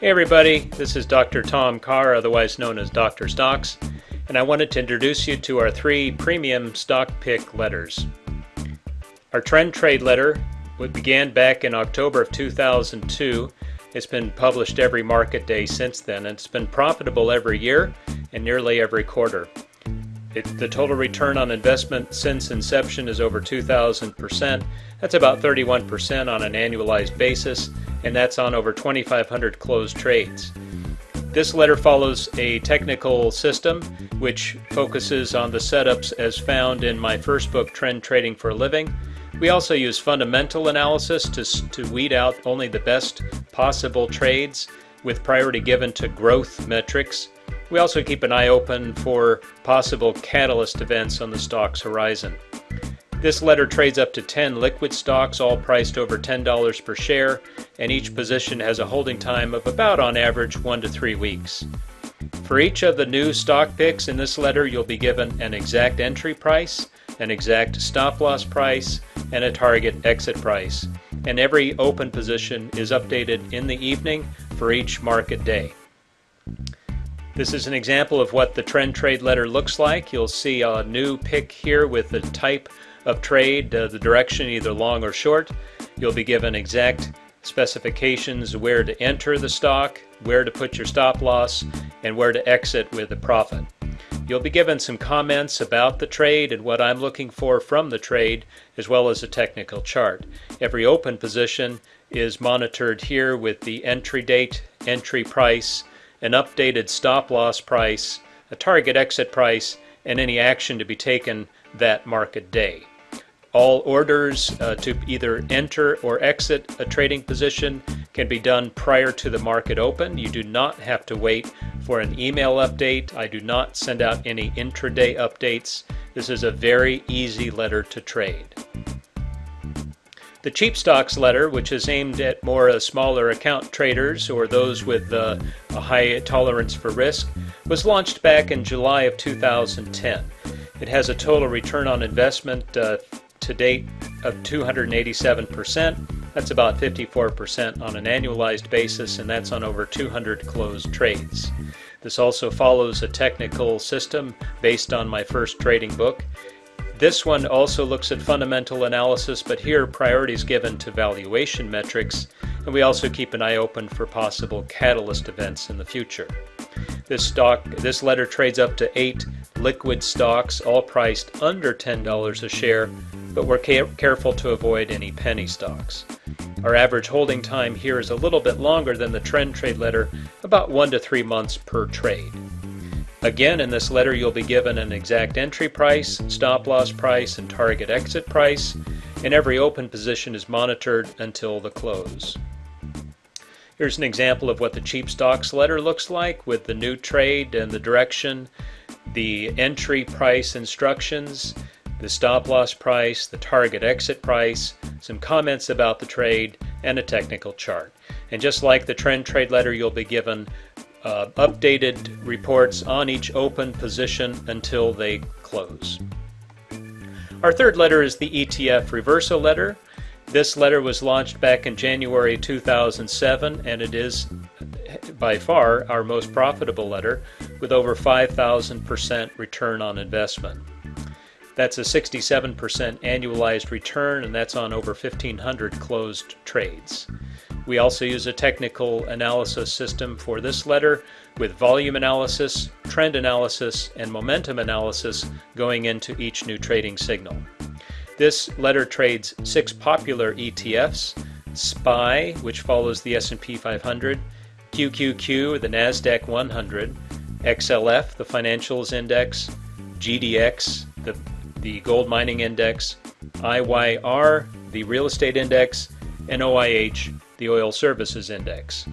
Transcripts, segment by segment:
Hey everybody, this is Dr. Tom Carr, otherwise known as Dr. Stoxx, and I wanted to introduce you to our 3 premium stock pick letters. Our trend trade letter began back in October of 2002. It's been published every market day since then, and it's been profitable every year and nearly every quarter. The total return on investment since inception is over 2,000%. That's about 31% on an annualized basis, and that's on over 2,500 closed trades. This letter follows a technical system which focuses on the setups as found in my first book, Trend Trading for a Living. We also use fundamental analysis to weed out only the best possible trades with priority given to growth metrics. We also keep an eye open for possible catalyst events on the stock's horizon. This letter trades up to 10 liquid stocks, all priced over $10 per share, and each position has a holding time of about, on average, 1 to 3 weeks. For each of the new stock picks in this letter, you'll be given an exact entry price, an exact stop-loss price, and a target exit price. And every open position is updated in the evening for each market day. This is an example of what the trend trade letter looks like. You'll see a new pick here with the type of trade, the direction, either long or short. You'll be given exact specifications where to enter the stock, where to put your stop loss, and where to exit with a profit. You'll be given some comments about the trade and what I'm looking for from the trade, as well as a technical chart. Every open position is monitored here with the entry date, entry price, an updated stop-loss price, a target exit price, and any action to be taken that market day. All orders to either enter or exit a trading position can be done prior to the market open. You do not have to wait for an email update. I do not send out any intraday updates. This is a very easy letter to trade. The cheap stocks letter, which is aimed at more smaller account traders or those with a high tolerance for risk, was launched back in July of 2010. It has a total return on investment to date of 287%. That's about 54% on an annualized basis, and that's on over 200 closed trades. This also follows a technical system based on my first trading book. This one also looks at fundamental analysis, but here priority is given to valuation metrics, and we also keep an eye open for possible catalyst events in the future. This letter trades up to 8 liquid stocks, all priced under $10 a share, but we're careful to avoid any penny stocks. Our average holding time here is a little bit longer than the trend trade letter, about 1 to 3 months per trade. Again, in this letter you'll be given an exact entry price, stop-loss price, and target exit price, and every open position is monitored until the close. Here's an example of what the cheap stocks letter looks like with the new trade and the direction, the entry price instructions, the stop-loss price, the target exit price, some comments about the trade, and a technical chart. And just like the trend trade letter, you'll be given updated reports on each open position until they close. Our third letter is the ETF reversal letter. This letter was launched back in January 2007, and it is by far our most profitable letter with over 5,000% return on investment. That's a 67% annualized return, and that's on over 1,500 closed trades. We also use a technical analysis system for this letter with volume analysis, trend analysis, and momentum analysis going into each new trading signal. This letter trades 6 popular ETFs: SPY, which follows the S&P 500, QQQ, the NASDAQ 100, XLF, the Financials Index, GDX, the Gold Mining Index, IYR, the Real Estate Index, and OIH, the Oil Services Index.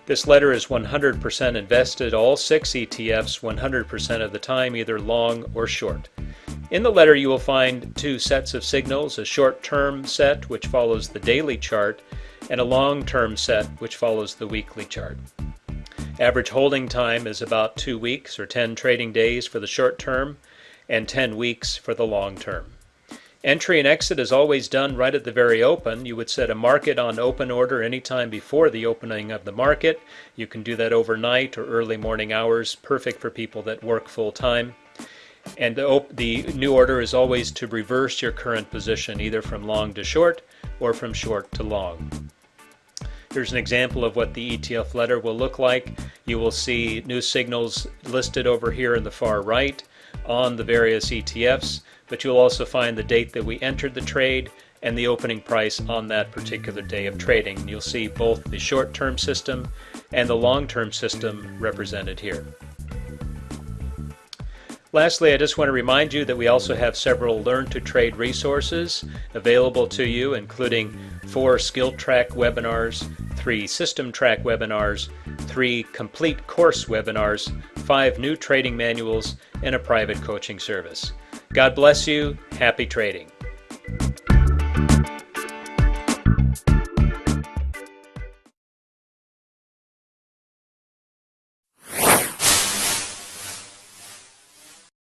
This letter is 100% invested, all 6 ETFs, 100% of the time, either long or short. In the letter you will find 2 sets of signals, a short-term set which follows the daily chart, and a long-term set which follows the weekly chart. Average holding time is about 2 weeks or 10 trading days for the short term, and 10 weeks for the long term. Entry and exit is always done right at the very open. You would set a market on open order anytime before the opening of the market. You can do that overnight or early morning hours, perfect for people that work full time. And the new order is always to reverse your current position, either from long to short or from short to long. Here's an example of what the ETF letter will look like. You will see new signals listed over here in the far right on the various ETFs, but you'll also find the date that we entered the trade and the opening price on that particular day of trading. You'll see both the short-term system and the long-term system represented here. Lastly, I just want to remind you that we also have several Learn to Trade resources available to you, including 4 Skill Track webinars, 3 System Track webinars, 3 Complete Course webinars, 5 new trading manuals, and a private coaching service. God bless you. Happy trading.